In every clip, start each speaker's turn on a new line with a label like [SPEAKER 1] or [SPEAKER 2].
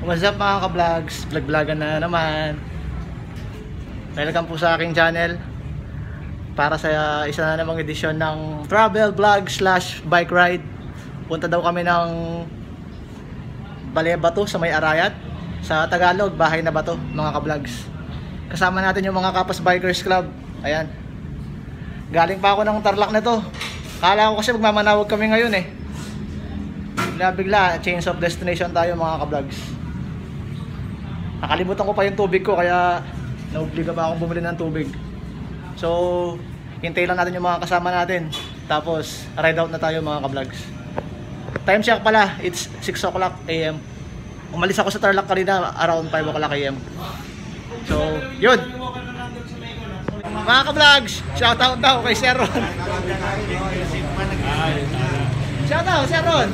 [SPEAKER 1] What's up mga ka-vlogs? Vlog-vlogan na naman. Welcome po sa aking channel para sa isa na namang edisyon ng travel vlog slash bike ride. Punta daw kami ng Balea-Bato sa May Arayat. Sa Tagalog, Bahay na Bato mga ka-vlogs. Kasama natin yung mga Kapas Bikers Club. Ayan. Galing pa ako ng Tarlac na to. Kala ko kasi magmamanawag kami ngayon eh. Bigla, change of destination tayo mga ka-vlogs. Nakalimutan ko pa yung tubig ko kaya naobliga pa akong bumili ng tubig. So, hintay lang natin yung mga kasama natin. Tapos, ride out na tayo mga ka-vlogs. Time check pala, it's 6 o'clock AM. Umalis ako sa Tarlac kanina around 5 o'clock AM. So, yun. Mga ka-vlogs, shoutout daw kay Sir Ron. Shoutout, Sir Ron.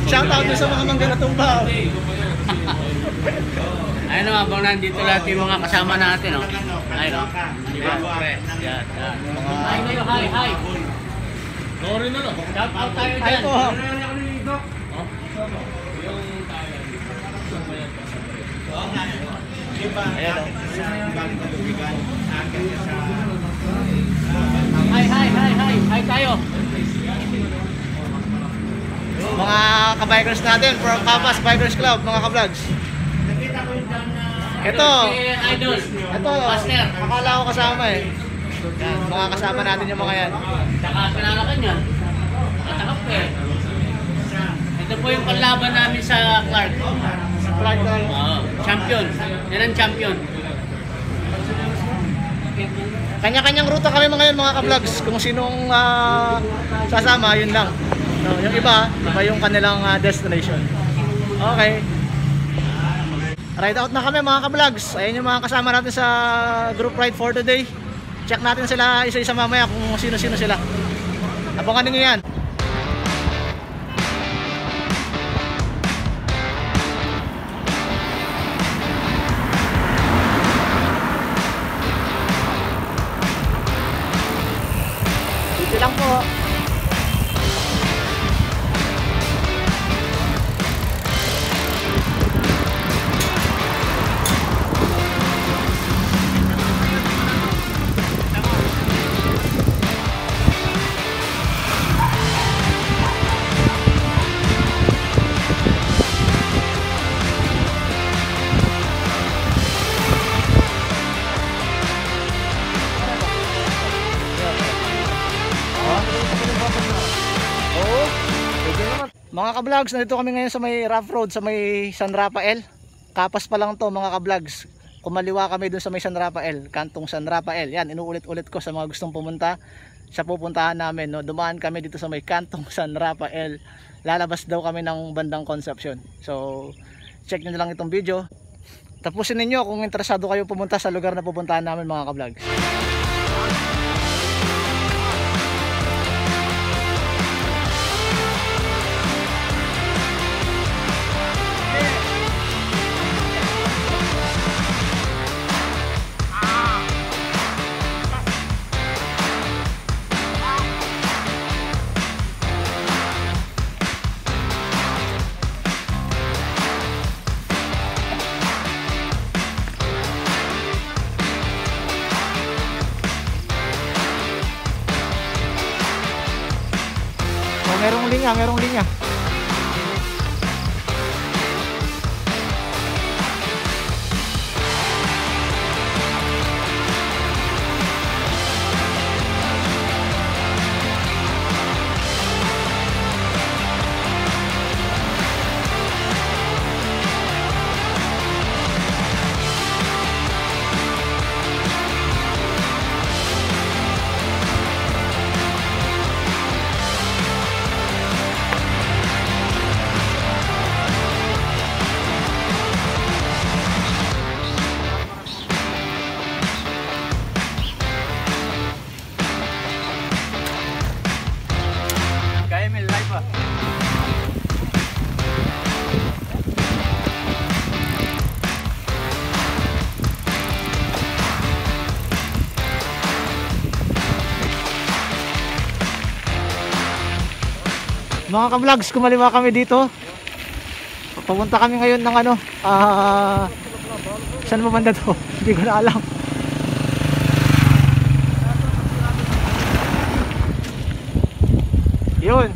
[SPEAKER 1] Shoutout sa mga mangga-natumba.
[SPEAKER 2] Ayun o, habang nandito lahat yung mga kasama natin, no? Ayun o. Yan, yan. Hi kayo, hi. Sorry na, no? Shout out tayo dyan.
[SPEAKER 1] Hi po.
[SPEAKER 2] Ayan o. Hi tayo.
[SPEAKER 1] Mga ka-bikers natin from Kapas Bikers Club, mga ka-vlogs. Ito,
[SPEAKER 2] Master.
[SPEAKER 1] akala ko kasama eh. Yan, mga kasama natin yung mga yan.
[SPEAKER 2] Saka pinalakan yan. Nakatakap eh. Ito po yung panlaban namin sa Clark. Oo, champion. Yan ang champion.
[SPEAKER 1] Kanya-kanyang ruta kami mga yan mga ka-vlogs. Kung sinong sasama, yun lang. No, yung iba yung kanilang destination. Okay. Ride out na kami mga ka-vlogs. Ayan yung mga kasama natin sa group ride for today. Check natin sila isa-isa mamaya kung sino-sino sila. Abangan niyo yan. Dito lang po. Mga ka-vlogs, nandito kami ngayon sa may rough road sa may San Rafael. Kapas pa lang to mga ka-vlogs. Kumaliwa kami dun sa may San Rafael, kantong San Rafael. Yan, inuulit-ulit ko sa mga gustong pumunta. Sa pupuntahan namin, no? Dumaan kami dito sa may kantong San Rafael. Lalabas daw kami ng bandang Concepcion. So, check nyo na lang itong video. Tapusin ninyo kung interesado kayo pumunta sa lugar na pupuntahan namin mga ka-vlogs. Merong linya. Mga ka-vlogs, kumaliwa kami dito. Papunta kami ngayon ng ano, saan mo banda to? Hindi ko na alam. Yun,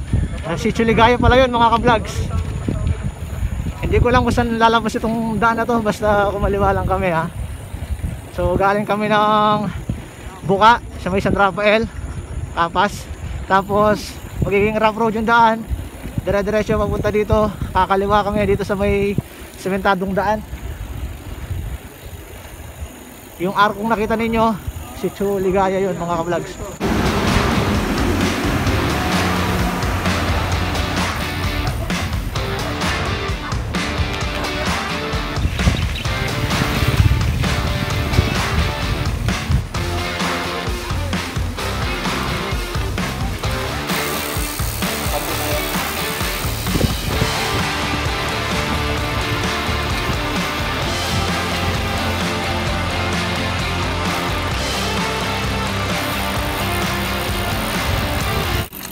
[SPEAKER 1] si Chuligaya pala yun mga ka-vlogs. Hindi ko lang kung saan lalabas itong daan na to, basta kumaliwa lang kami ha. So galing kami ng Buka sa may San Rafael, Kapas. Tapos magiging rough road yung daan, dire-diretso papunta dito. Kakaliwa kami dito sa may sementadong daan. Yung arkong nakita ninyo, si Chuligaya yun mga ka-vlogs.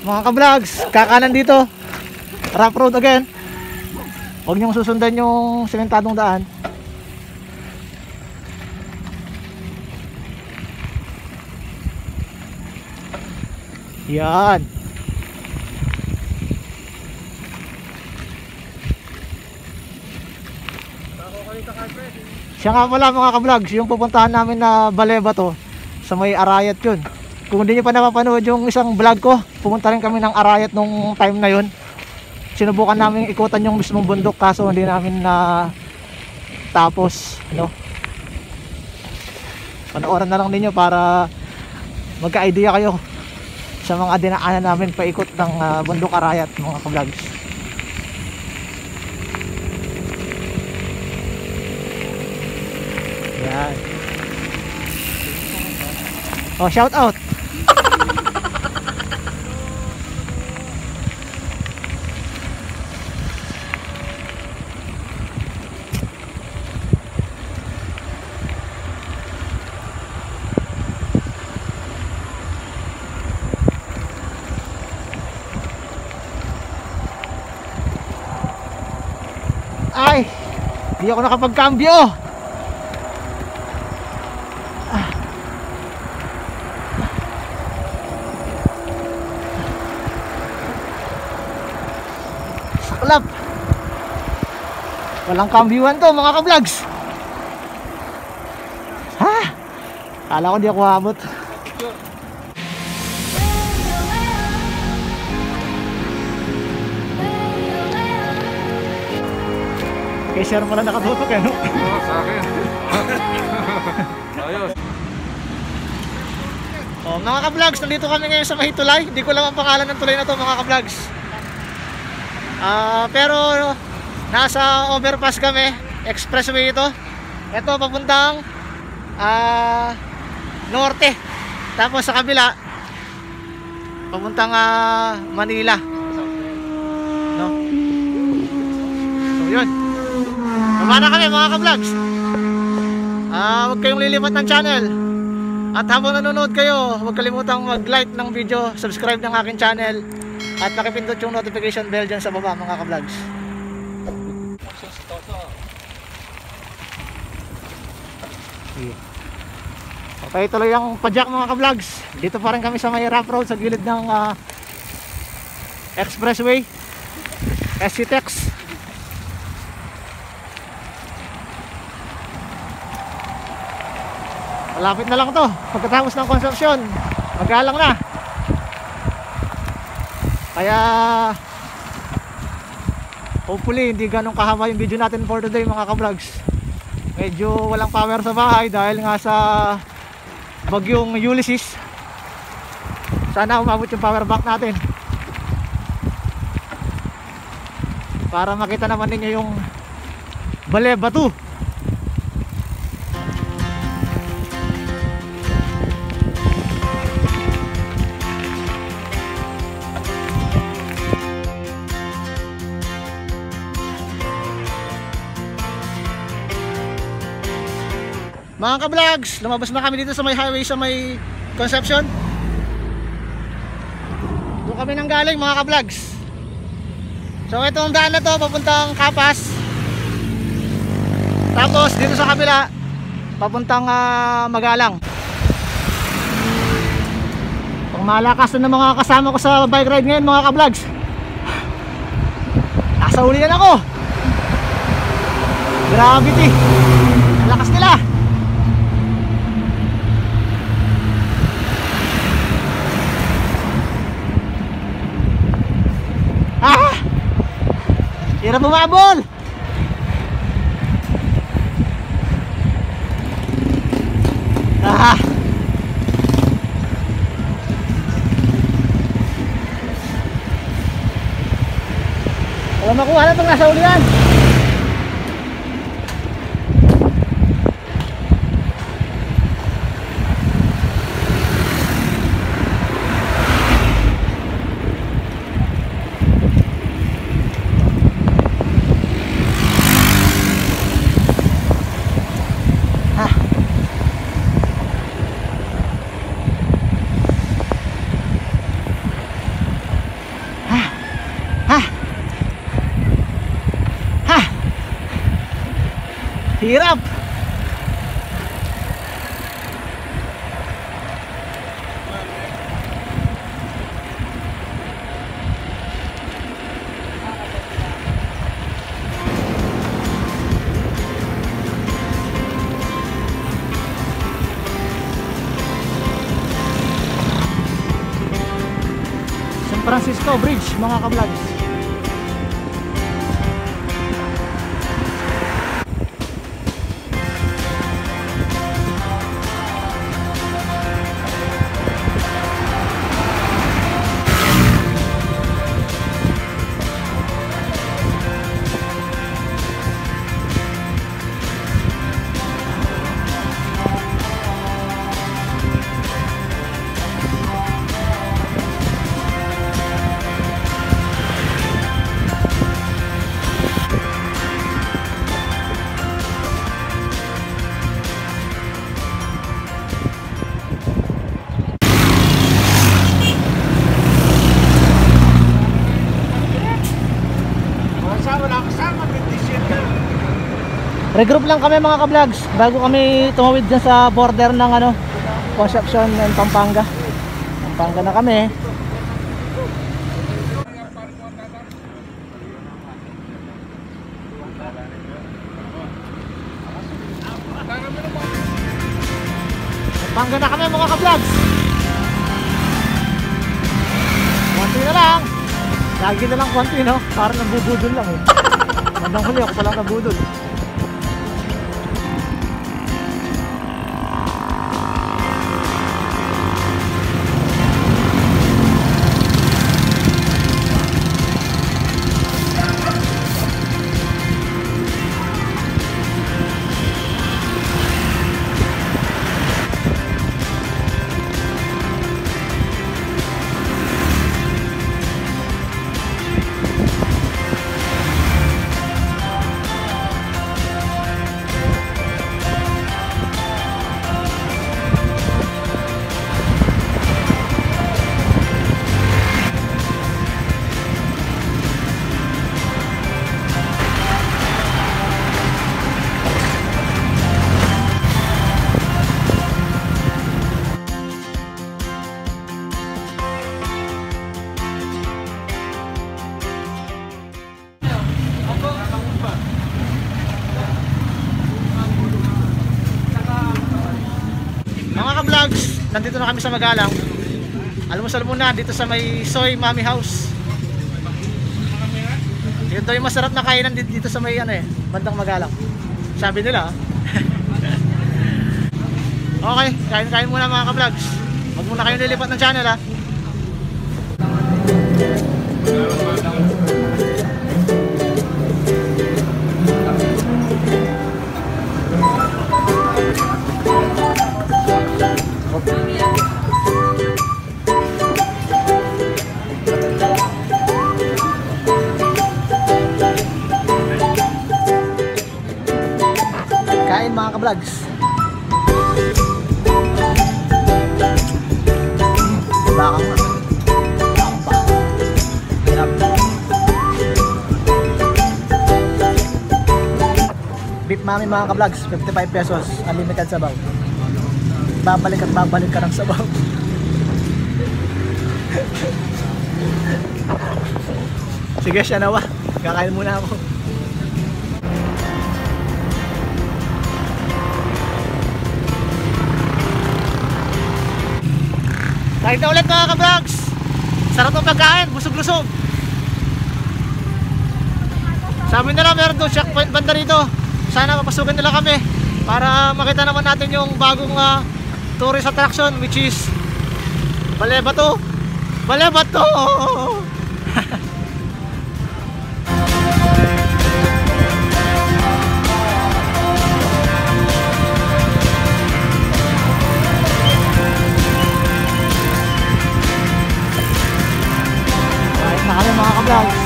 [SPEAKER 1] Mga ka-vlogs, kakanan dito, rough road again. Huwag niyong susundan yung sementadong daan. Yan. Siya nga pala mga ka-vlogs, yung pupuntahan namin na Baleba to, sa may Arayat yun. Kung hindi nyo pa napapanood yung isang vlog ko, pumunta rin kami ng Arayat nung time na yun. Sinubukan namin ikutan yung mismong bundok, kaso hindi namin na tapos, no? Panoorin na lang ninyo para magka-idea kayo sa mga dinaanan namin paikot ng bundok Arayat mga ka-vlogs. Yan. Oh, shout out. Ay, di ako nakapagkambyo. Saklap. Walang kambyuhan to mga ka-vlogs. Ha? Kala ko di ako abot. Kay sir mo lang nakatutok eh, no?
[SPEAKER 3] Oo, sa akin. Ayos.
[SPEAKER 1] Oh, mga ka-vlogs, nandito kami ngayon sa Mahitulay. Hindi ko lang ang pangalan ng tulay na to mga ka-vlogs. Pero nasa overpass kami, expressway ito. Ito papuntang norte. Tapos sa kabila papuntang Manila. No? So yun. Baba na kami mga ka-vlogs. Huwag kayong lilipat ng channel. At habang nanonood kayo, huwag kalimutang mag-like ng video, subscribe ng aking channel, at nakipindot yung notification bell dyan sa baba mga ka-vlogs. Okay, tuloy ang padyak mga ka-vlogs. Dito pa rin kami sa may rough road sa gilid ng expressway SCTEX. Malapit na lang to. Pagkatapos ng construction, magalang na. Kaya hopefully hindi ganun kahaba yung video natin for today mga ka-vlogs. Medyo walang power sa bahay dahil nga sa bagyong Ulysses. Sana umabot yung power bank natin para makita naman ninyo yung Baleba 2. Mga ka-vlogs, lumabas na kami dito sa may highway sa may Conception. Doon kami nang galing mga ka-vlogs. So itong daan na to papuntang Kapas. Tapos dito sa kabila, papuntang Magalang. Pang malakas na ng mga kasama ko sa bike ride ngayon mga ka-vlogs. Nasa ulian ako. Gravity. Ang lakas nila. Hirap bumabol. Wala makuha na itong nasa ulian. Hirap. San Francisco Bridge mga ka-vlogs. Regroup lang kami mga ka-vlogs bago kami tumawid dyan sa border ng Concepcion and Pampanga. Pampanga na kami. Pampanga na kami mga ka-vlogs. Konti na lang. Lagi na lang konti, no? Parang nabubudol lang eh. Bandang huli ako palang nabudol. Nandito na kami sa Magalang. Almusal muna dito sa may Soy Mami House. Ito yung masarap na kainan dito sa may bandang Magalang. Sabi nila. Okay, kain-kain muna mga ka-vlogs. Huwag muna kayo lilipat ng channel ha. Kain mga ka-vlogs. Bakang na. Bakang pa. Hirap. Beef namin mga ka-vlogs, 55 pesos, unlimited sabaw. Babalik at babalik ka ng sabaw. Sige, siya nawa. Kakain muna ako. Kahit na ulit mga ka-vlogs. Sarap ng pagkain, busog-lusog. Sabi nila meron doon checkpoint banda rito. Sana papasukin nila kami para makita naman natin yung bagong tourist attraction, which is Balebato. Balebato! Kahit na kami mga ka-vlogs.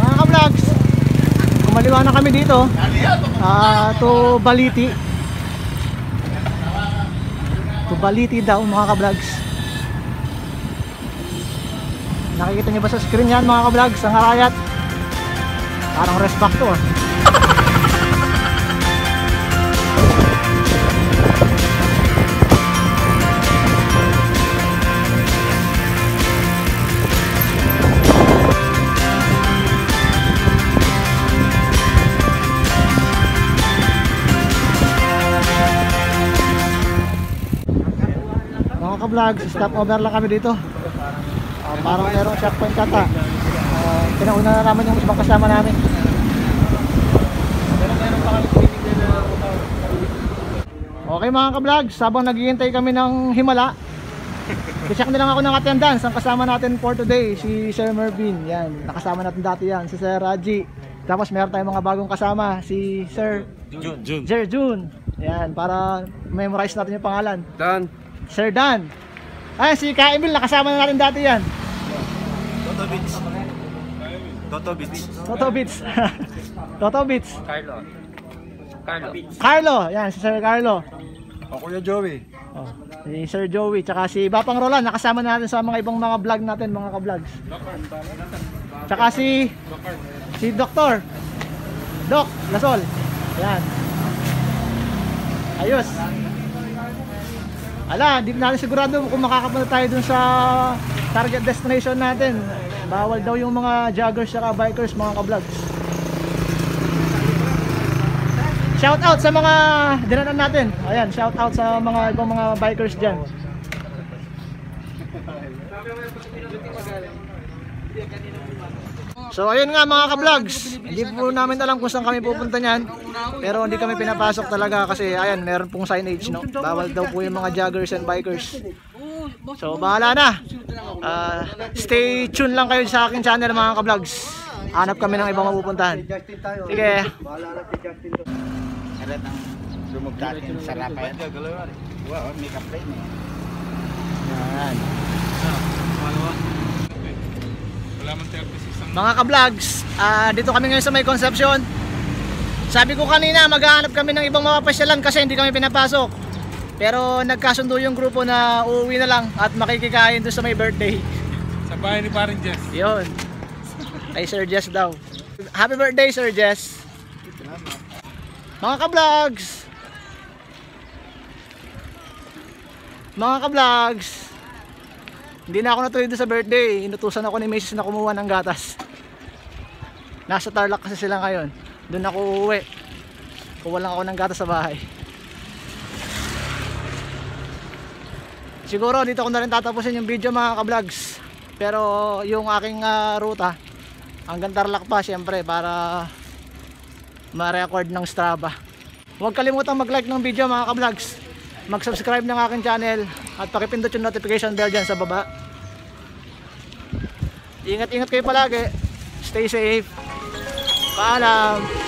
[SPEAKER 1] Mga ka-vlogs, kumaliwa na kami dito to Baliti. To Baliti daw mga ka-vlogs. Nakikita niyo ba sa screen yan mga ka-vlogs ang Arayat? Parang rest back to Mga ka-vlog, stop over lang kami dito. Parang merong checkpoint kata. Pinauna na naman yung ibang kasama namin. Okay mga ka-vlog, habang naghihintay kami ng himala, i-check na lang ako ng attendance. Ang kasama natin for today, si Sir Mervin. Yan, nakasama natin dati yan, si Sir Raji. Tapos meron tayong mga bagong kasama, si Sir June. Yan, para memorize natin yung pangalan.
[SPEAKER 3] Dan.
[SPEAKER 1] Sir Dan. Ay, si Ka Emil, nakasama na natin dati yan.
[SPEAKER 3] Toto Beats. Toto Beats.
[SPEAKER 1] Toto Beats. Toto Beats.
[SPEAKER 3] Carlo.
[SPEAKER 1] Carlo, yan, si Sir Carlo.
[SPEAKER 3] O Kuya Joey.
[SPEAKER 1] Oh, si Sir Joey, tsaka si Bapang Roland, nakasama na natin sa mga ibang mga vlog natin, mga ka-vlogs. Tsaka si Dr. Doc Lasol. Yan. Ayos. Ala, hindi natin sigurado kung makakapunta tayo dun sa target destination natin. Bawal daw yung mga joggers at bikers, mga ka-vlogs. Shout out sa mga dinanan natin. Ayan, shout out sa mga ibang mga bikers dyan. So ayun nga mga ka-vlogs, hindi po namin alam kung saan kami pupunta niyan. Pero hindi kami pinapasok talaga kasi ayan, meron pong signage, no? Bawal daw po yung mga joggers and bikers. So bahala na. Stay tuned lang kayo sa aking channel mga ka-vlogs. Hanap kami ng ibang mapupuntahan. Sige.
[SPEAKER 2] Sa Rafael. Wow, make up play.
[SPEAKER 1] Yan. Mga ka-vlogs, dito kami ngayon sa May Concepcion. Sabi ko kanina, maghahanap kami ng ibang mapapasyalan kasi hindi kami pinapasok. Pero nagkasundo yung grupo na uuwi na lang at makikikain doon sa may birthday.
[SPEAKER 4] Sa bahay ni Paring Jess.
[SPEAKER 1] Yun. Kay Sir Jess daw. Happy birthday Sir Jess. Mga ka-vlogs. Mga ka-vlogs. Hindi na ako natuloy doon sa birthday. Inutusan ako ni Mrs. na kumuha ng gatas. Nasa Tarlac kasi sila ngayon. Doon ako uuwi. Kuha lang ako ng gatas sa bahay. Siguro dito ko na rin tatapusin yung video mga ka-vlogs. Pero yung aking ruta hanggang Tarlac pa syempre para ma-record ng Strava. Huwag kalimutang mag-like ng video mga ka-vlogs. Mag-subscribe ng aking channel at pakipindot yung notification bell dyan sa baba. Ingat-ingat kayo palagi. Stay safe. Paalam.